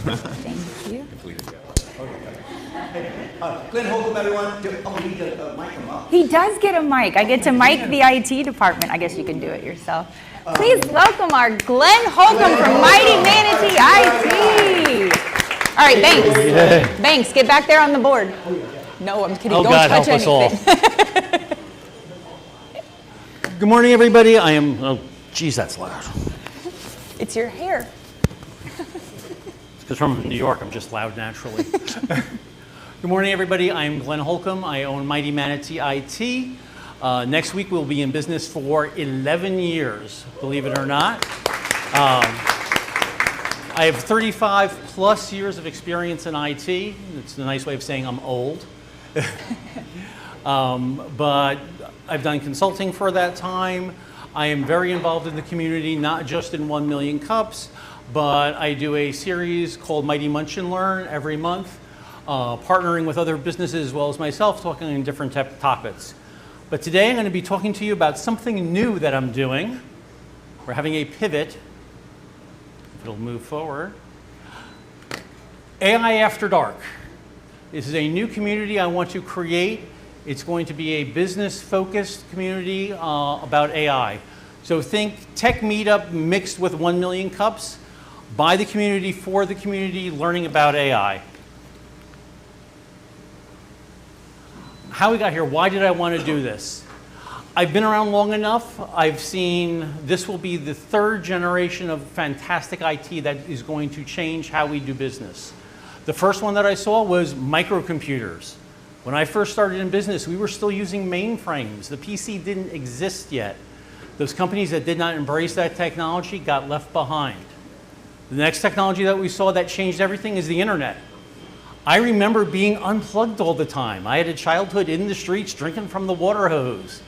Thank you. Glenn Holcomb, everyone. Oh, we need a mic him up. He does get a mic. I get to mic the IT department. I guess you can do it yourself. Please welcome our Glenn Holcomb from Mighty Manatee IT. All right, Banks. Banks, get back there on the board. No, I'm kidding. Oh, Don't God, touch help us anything. all. Good morning, everybody. I am, oh, geez, that's loud. It's your hair. Because from New York, I'm just loud naturally. Good morning, everybody. I'm Glenn Holcomb. I own Mighty Manatee IT. Next week, we'll be in business for 11 years, believe it or not. I have 35 plus years of experience in IT. It's a nice way of saying I'm old. But I've done consulting for that time. I am very involved in the community, not just in 1 Million Cups, but I do a series called Mighty Munch and Learn every month, partnering with other businesses as well as myself, talking on different topics. But today I'm going to be talking to you about something new that I'm doing. We're having a pivot. If it'll move forward. AI After Dark. This is a new community I want to create. It's going to be a business-focused community about AI. So think tech meetup mixed with 1 Million Cups, by the community, for the community, learning about AI. How we got here, why did I want to do this? I've been around long enough. I've seen this will be the third generation of fantastic IT that is going to change how we do business. The first one that I saw was microcomputers. When I first started in business, we were still using mainframes. The PC didn't exist yet. Those companies that did not embrace that technology got left behind. The next technology that we saw that changed everything is the internet. I remember being unplugged all the time. I had a childhood in the streets drinking from the water hose.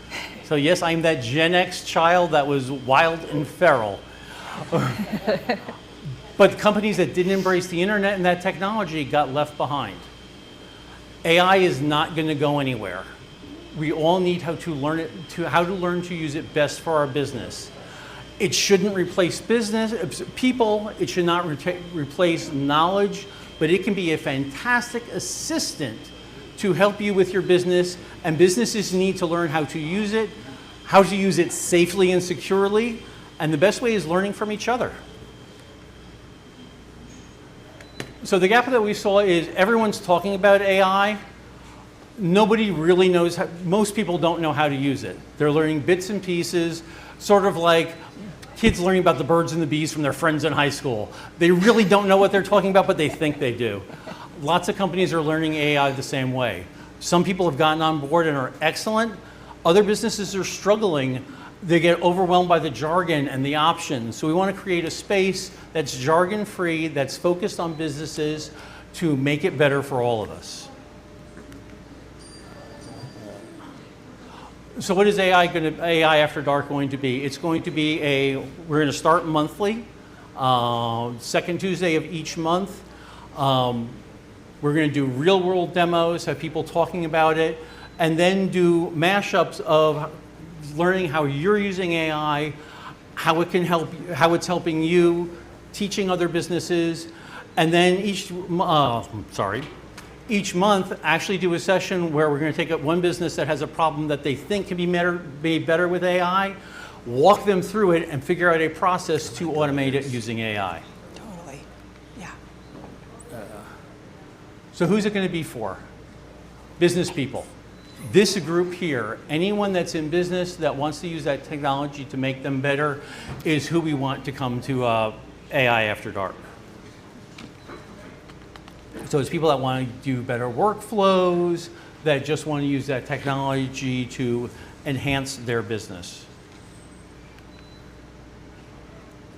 So yes, I'm that Gen X child that was wild and feral. But companies that didn't embrace the internet and that technology got left behind. AI is not going to go anywhere. We all need how to learn to use it best for our business. It shouldn't replace people. It should not replace knowledge, but it can be a fantastic assistant to help you with your business, and businesses need to learn how to use it safely and securely, and the best way is learning from each other. So the gap that we saw is everyone's talking about AI. Nobody really knows most people don't know how to use it. They're learning bits and pieces, sort of like kids learning about the birds and the bees from their friends in high school. They really don't know what they're talking about, but they think they do. Lots of companies are learning AI the same way. Some people have gotten on board and are excellent. Other businesses are struggling. They get overwhelmed by the jargon and the options. So we want to create a space that's jargon-free, that's focused on businesses to make it better for all of us. So what is AI After Dark going to be? It's going to be we're going to start monthly, second Tuesday of each month. We're going to do real-world demos, have people talking about it, and then do mashups of learning how you're using AI, how it can help, how it's helping you, teaching other businesses, and then each month actually do a session where we're going to take up one business that has a problem that they think can be made better with AI, walk them through it, and figure out a process to automate it using AI. Totally. Yeah. So who's it going to be for? Business people. This group here, anyone that's in business that wants to use that technology to make them better, is who we want to come to AI After Dark. So it's people that want to do better workflows, that just want to use that technology to enhance their business.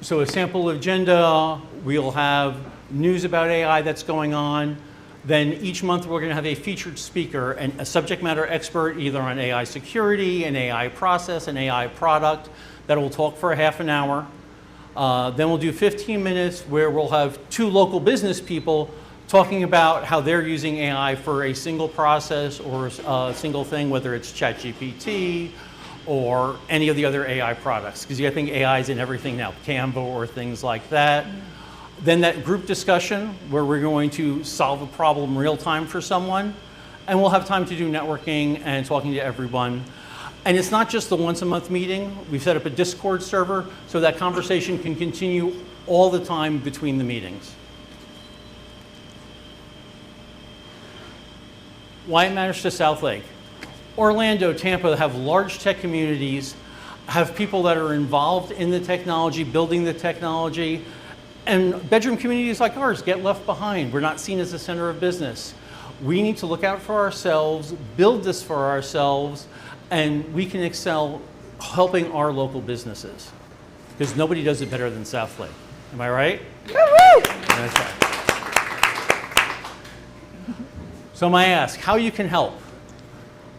So a sample agenda, we'll have news about AI that's going on. Then each month we're going to have a featured speaker and a subject matter expert either on AI security, an AI process, an AI product that will talk for a half an hour. Then we'll do 15 minutes where we'll have 2 local business people talking about how they're using AI for a single process or a single thing, whether it's ChatGPT or any of the other AI products. Because I think AI is in everything now, Canva or things like that. Then that group discussion where we're going to solve a problem real time for someone, and we'll have time to do networking and talking to everyone. And it's not just the once a month meeting. We've set up a Discord server so that conversation can continue all the time between the meetings. Why it matters to Southlake. Orlando, Tampa have large tech communities, have people that are involved in the technology, building the technology, and bedroom communities like ours get left behind. We're not seen as a center of business. We need to look out for ourselves, build this for ourselves, and we can excel helping our local businesses. Because nobody does it better than Southlake. Am I right? Woo-hoo! That's right. So may I ask how you can help?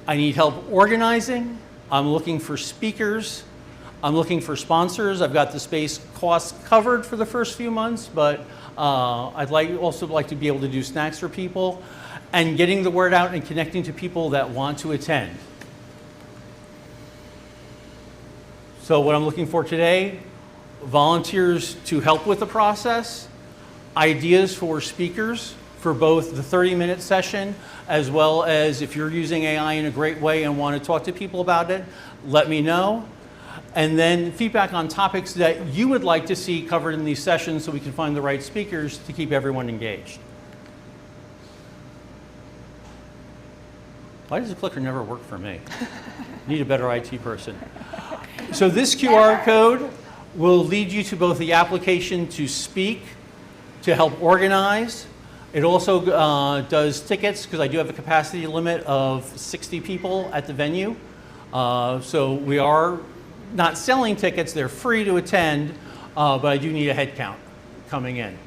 I need help organizing. I'm looking for speakers. I'm looking for sponsors. I've got the space costs covered for the first few months, but I'd also like to be able to do snacks for people and getting the word out and connecting to people that want to attend. So what I'm looking for today, volunteers to help with the process, ideas for speakers for both the 30-minute session, as well as if you're using AI in a great way and want to talk to people about it, let me know. And then feedback on topics that you would like to see covered in these sessions so we can find the right speakers to keep everyone engaged. Why does the clicker never work for me? Need a better IT person. So this QR code will lead you to both the application to speak, to help organize. It also does tickets, because I do have a capacity limit of 60 people at the venue. So we are not selling tickets, they're free to attend, but I do need a head count coming in.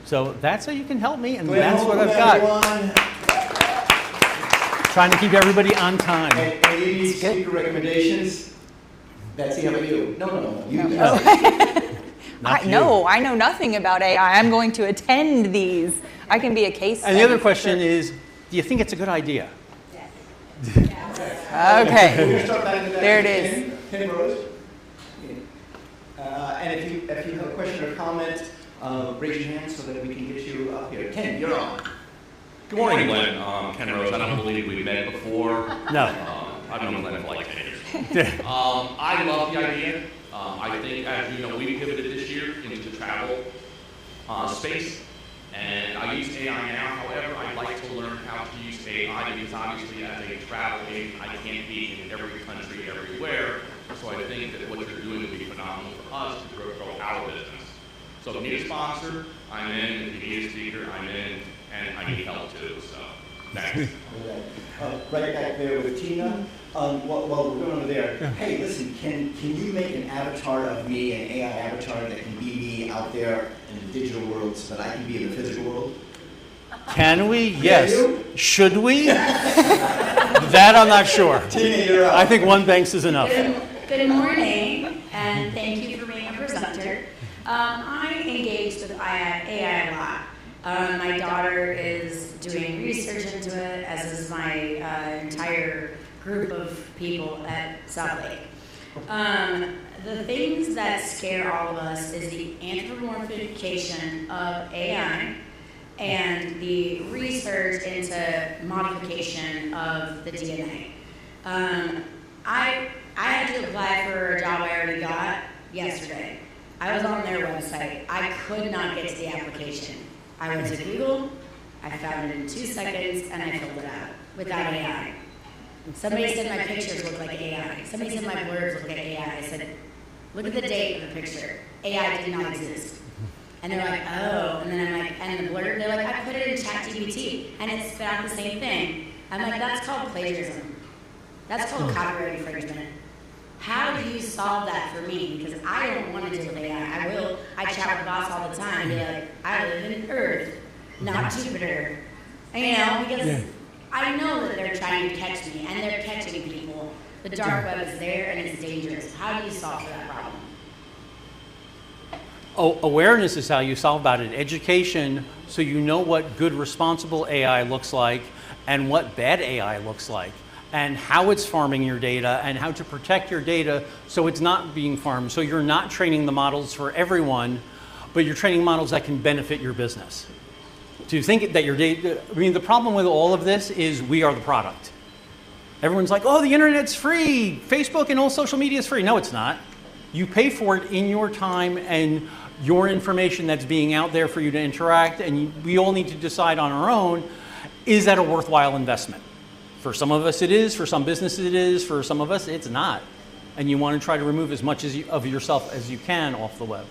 So that's how you can help me, and that's what I've got. Everyone. Trying to keep everybody on time. And you need speaker recommendations? Betsy, how about you? No. You. Not you. No, I know nothing about AI. I'm going to attend these. I can be a case study. And the other question is, do you think it's a good idea? Okay. We're gonna start back with that. There it is. Ken Rose. And if you have a question or comment, raise your hand so that we can get you up here. Ken, you're on. Good morning, Glenn. Ken Rose. I don't believe we've met before. No. I've known Glenn for like 10 years. I love the idea. I think, as you know, we pivoted this year into travel space, and I use AI now. However, I'd like to learn how to use AI because obviously, as a travel agent, I can't be in every country everywhere. So I think that what you're doing would be phenomenal for us to grow our business. So if you need a sponsor, I'm in. If you need a speaker, I'm in. And I need help too, so thanks. Right back there with Tina. While we're going over there, hey, listen, can you make an avatar of me, an AI avatar that can be me out there in the digital world so that I can be in the physical world? Can we? Yes. Should we? That I'm not sure. Tina, you're up. I think one Banks is enough. Good morning, and thank you for being a presenter. I engage with AI a lot. My daughter is doing research into it, as is my entire group of people at Southlake. The things that scare all of us is the anthropomorphification of AI and the research into modification of the DNA. I had to apply for a job I already got yesterday. I was on their website. I could not get to the application. I went to Google, I found it in 2 seconds, and I filled it out without AI. Somebody said my pictures look like AI. Somebody said my blurs look like AI. I said, look at the date of the picture. AI did not exist. And they're like, oh, and then I'm like, and the blur, they're like, I put it in ChatGPT, and it spit out the same thing. I'm like, that's called plagiarism. That's called copyright infringement. How do you solve that for me? Because I don't want to deal with AI. I chat with boss all the time and be like, I live in Earth, not Jupiter. And, you know, because I know that they're trying to catch me, and they're catching people. The dark web is there, and it's dangerous. How do you solve for that problem? Awareness is how you solve about it. Education, so you know what good, responsible AI looks like and what bad AI looks like, and how it's farming your data and how to protect your data so it's not being farmed. So you're not training the models for everyone, but you're training models that can benefit your business. To think that your data, I mean, the problem with all of this is we are the product. Everyone's like, oh, the internet's free, Facebook and all social media is free. No, it's not. You pay for it in your time and your information that's being out there for you to interact, and we all need to decide on our own, is that a worthwhile investment? For some of us it is, for some businesses it is, for some of us it's not. And you want to try to remove as much of yourself as you can off the web.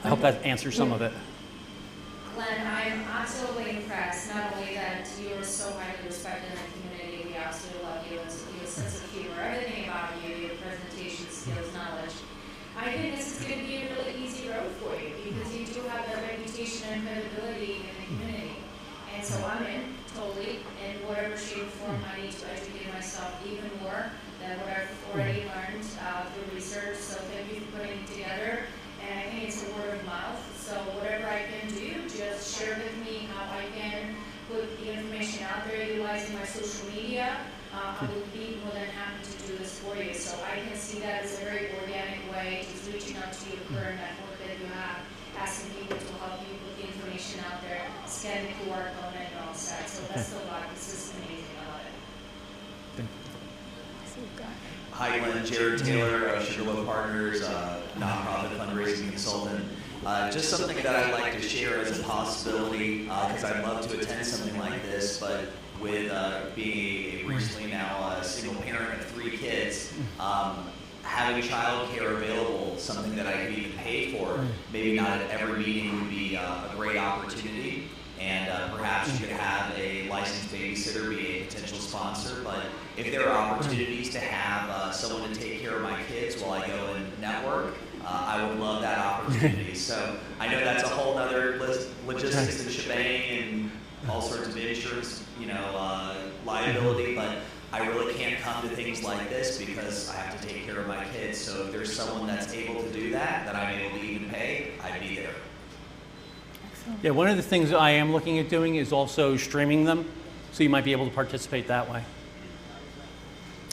I hope that answers some of it. Glenn, I'm absolutely impressed, not only that you are so highly respected in the community, we absolutely love you, and you have a sense of humor, everything about you, your presentation skills, knowledge. I think this is going to be a really easy road for you, because you do have that reputation and credibility in the community. And so I'm in, totally, in whatever shape or form I need to educate myself even more than what I've already learned through research, so thank you for putting it together. And I think it's a word of mouth, so whatever I can do, just share with me how I can put the information out there utilizing my social media. I will be more than happy to do this for you. So I can see that as a very organic way, just reaching out to your current network that you have, asking people to help you put the information out there, scan the QR code and all set. So that's the lot. This is amazing. I love it. Hi, Glenn. Jared Taylor, Sugarloaf Partners, nonprofit fundraising consultant. Just something that I'd like to share as a possibility, because I'd love to attend something like this, but with being a recently now a single parent of 3 kids, having childcare available, something that I could even pay for, maybe not at every meeting would be a great opportunity. And perhaps you could have a licensed babysitter be a potential sponsor. But if there are opportunities to have someone to take care of my kids while I go and network, I would love that opportunity. So I know that's a whole other logistics and shebang and all sorts of insurance, liability, but I really can't come to things like this because I have to take care of my kids. So if there's someone that's able to do that I'm able to even pay, I'd be there. Yeah, one of the things I am looking at doing is also streaming them, so you might be able to participate that way.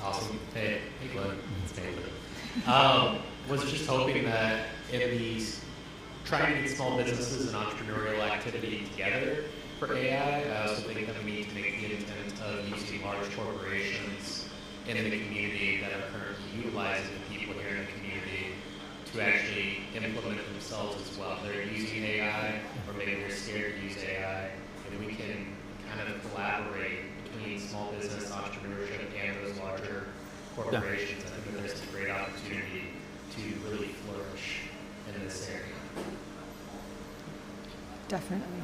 Awesome. Hey Glenn. It's Taylor. Was just hoping that in these, trying to get small businesses and entrepreneurial activity together for AI, I also think that we need to make the intent of using large corporations in the community that are currently utilizing the people here in the community to actually implement themselves as well. They're using AI, or maybe they're scared to use AI, and we can kind of collaborate between small business entrepreneurship and those larger corporations. I think there's a great opportunity to really flourish in this area. Definitely.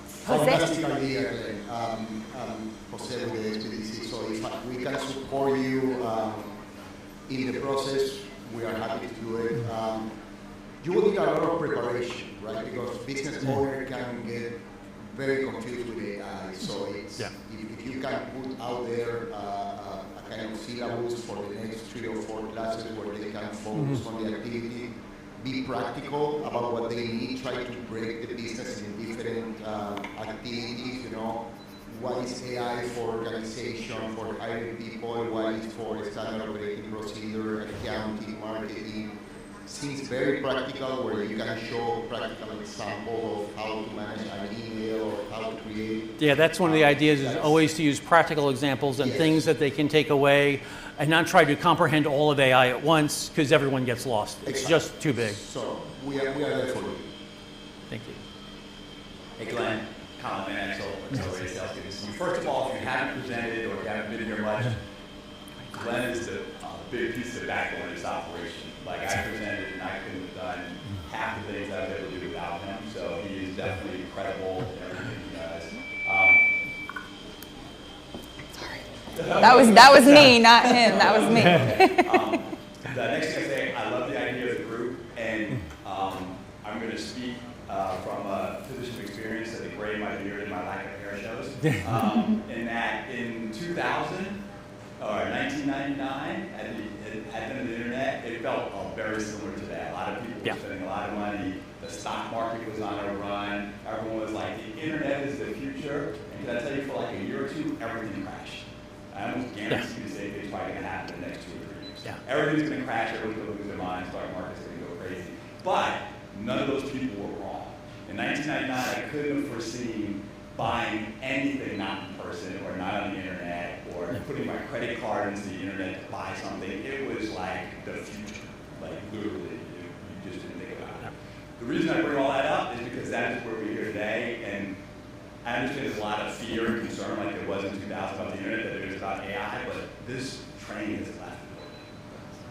Fantastic idea, Jose, with the HPDC. So if we can support you in the process, we are happy to do it. You will need a lot of preparation, right? Because business owner can get very confused with AI. So it's, if you can put out there a kind of syllabus for the next 3 or 4 classes where they can focus on the activity, be practical about what they need, try to break the business in different activities, what is AI for organization, for hiring people, what is for standard operating procedure, accounting, marketing. Seems very practical, where you can show practical example of how to manage an email or how to create. Yeah, that's one of the ideas, is always to use practical examples and things that they can take away and not try to comprehend all of AI at once, because everyone gets lost. It's just too big. So we are there for you. Thank you. Hey Glenn, Colin Van Axel, Accelerated Sales Agency. First of all, if you haven't presented or if you haven't been here much, Glenn is the big piece of the backbone of this operation. Like I presented, and I couldn't have done half the things I was able to do without him. So he is definitely incredible in everything he does. That was me, not him. That was me. The next thing I say, I love the idea of the group, and I'm going to speak from a position of experience that the gray in my beard and my lack of hair shows. In that in 2000 or 1999, at the end of the internet, it felt very similar to that. A lot of people were spending a lot of money. The stock market was on a run. Everyone was like, the internet is the future. And can I tell you, for like a year or two, everything crashed. I almost guarantee you the same thing's probably going to happen in the next 2 or 3 years. Everything's going to crash, everyone's going to lose their mind, stock market's going to go crazy. But none of those people were wrong. In 1999, I couldn't have foreseen buying anything not in person or not on the internet or putting my credit card into the internet to buy something. It was like the future, like literally, you just didn't think about it. The reason I bring all that up is because that is where we're here today, and I understand there's a lot of fear and concern like there was in 2000 about the internet, that it was about AI, but this train has left.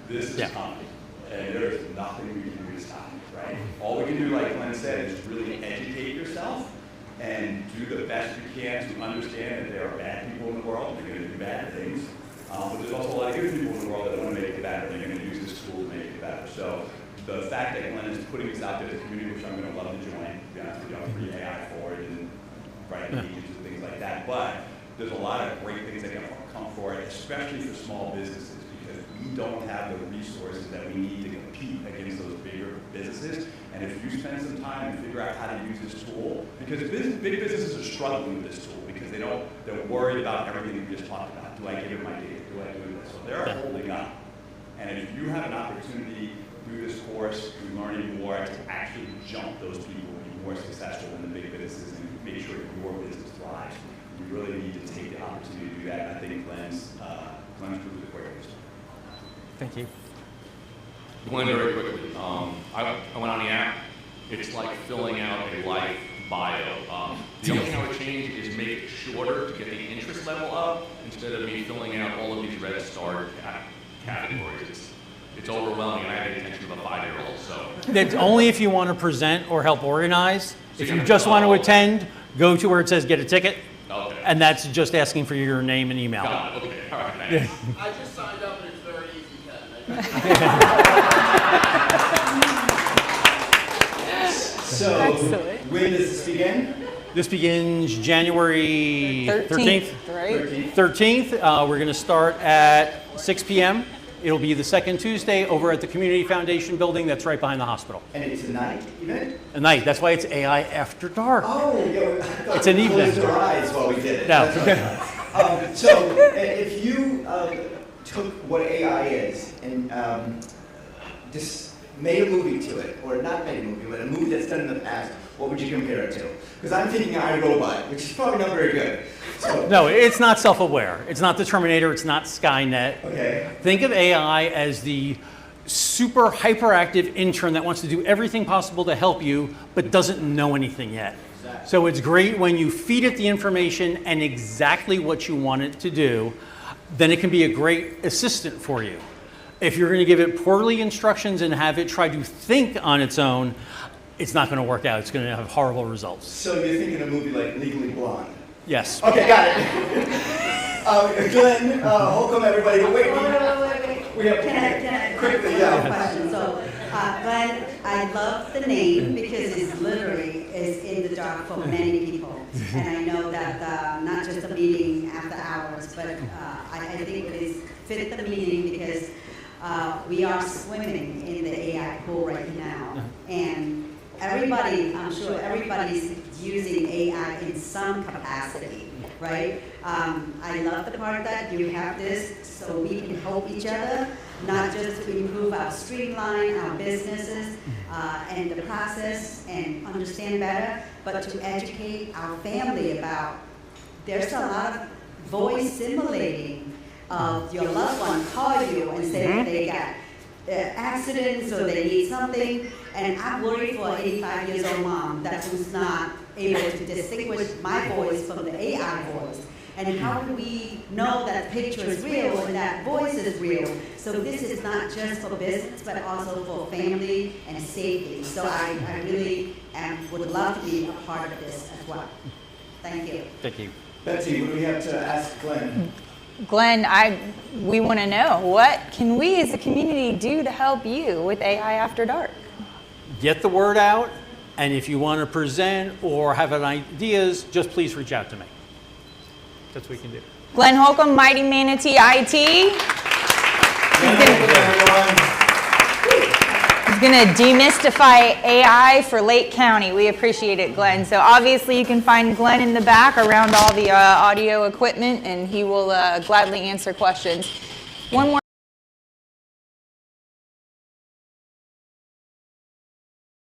This is coming, and there is nothing we can do to stop it, right? All we can do, like Glenn said, is really educate yourself and do the best you can to understand that there are bad people in the world, they're going to do bad things, but there's also a lot of good people in the world that want to make it better, and they're going to use this tool to make it better. So the fact that Glenn is putting this out there to the community, which I'm going to love to join, to be honest with you, I'm pretty AI forward and writing pages and things like that, but there's a lot of great things that can come for it, especially for small businesses, because we don't have the resources that we need to compete against those bigger businesses. And if you spend some time and figure out how to use this tool, because big businesses are struggling with this tool because they're worried about everything we just talked about. Do I give it my data? Do I do this? So they're holding up. And if you have an opportunity through this course, through learning more, to actually jump those people and be more successful in the big businesses and make sure your business thrives, you really need to take the opportunity to do that. And I think Glenn's group is a great resource. Thank you. Glenn, very quickly, I went on the app. It's like filling out a life bio. The only thing I would change is make it shorter to get the interest level up instead of me filling out all of these red star categories. It's overwhelming, and I have the attention of a 5-year-old. So That's only if you want to present or help organize. If you just want to attend, go to where it says get a ticket, and that's just asking for your name and email. Got it. Okay, all right, thanks. I just signed up and it's very easy, Ken. So, when does this begin? This begins January 13th. Right? 13th. We're going to start at 6 p.m. It'll be the second Tuesday over at the Community Foundation building that's right behind the hospital. And it's a night event? A night. That's why it's AI After Dark. Oh, yeah, It's an evening. Closed our eyes while we did it. No. So, if you took what AI is and just made a movie to it, or not made a movie, but a movie that's done in the past, what would you compare it to? Because I'm thinking iRobot, which is probably not very good. So, No, it's not self-aware. It's not the Terminator. It's not Skynet. okay. Think of AI as the super hyperactive intern that wants to do everything possible to help you, but doesn't know anything yet. Exactly. So it's great when you feed it the information and exactly what you want it to do, then it can be a great assistant for you. If you're going to give it poorly instructions and have it try to think on its own, it's not going to work out. It's going to have horrible results. So you're thinking a movie like Legally Blonde? Yes. Okay, got it. Glenn, Holcomb, everybody. But wait. We have Can I quickly, ask yeah. a question? So, Glenn, I love the name because it's literally is in the dark for many people. And I know that not just a meeting after hours, but I think it is fit the meaning because we are swimming in the AI pool right now. And everybody, I'm sure everybody's using AI in some capacity, right? I love the part that you have this so we can help each other, not just to improve our streamline, our businesses, and the process and understand better, but to educate our family about there's a lot of voice simulating of your loved one call you and say that they got accidents or they need something, and I'm worried for an 85 years old mom that who's not able to distinguish my voice from the AI voice. And how do we know that picture is real and that voice is real? So this is not just for business, but also for family and safety. So I really would love to be a part of this as well. Thank you. Thank you. Betsy, what do we have to ask Glenn? Glenn, we want to know, what can we as a community do to help you with AI After Dark? Get the word out, and if you want to present or have any ideas, just please reach out to me. That's what we can do. Glenn Holcomb, Mighty Manatee IT. He's going to demystify AI for Lake County. We appreciate it, Glenn. So obviously you can find Glenn in the back around all the audio equipment, and he will gladly answer questions. One more.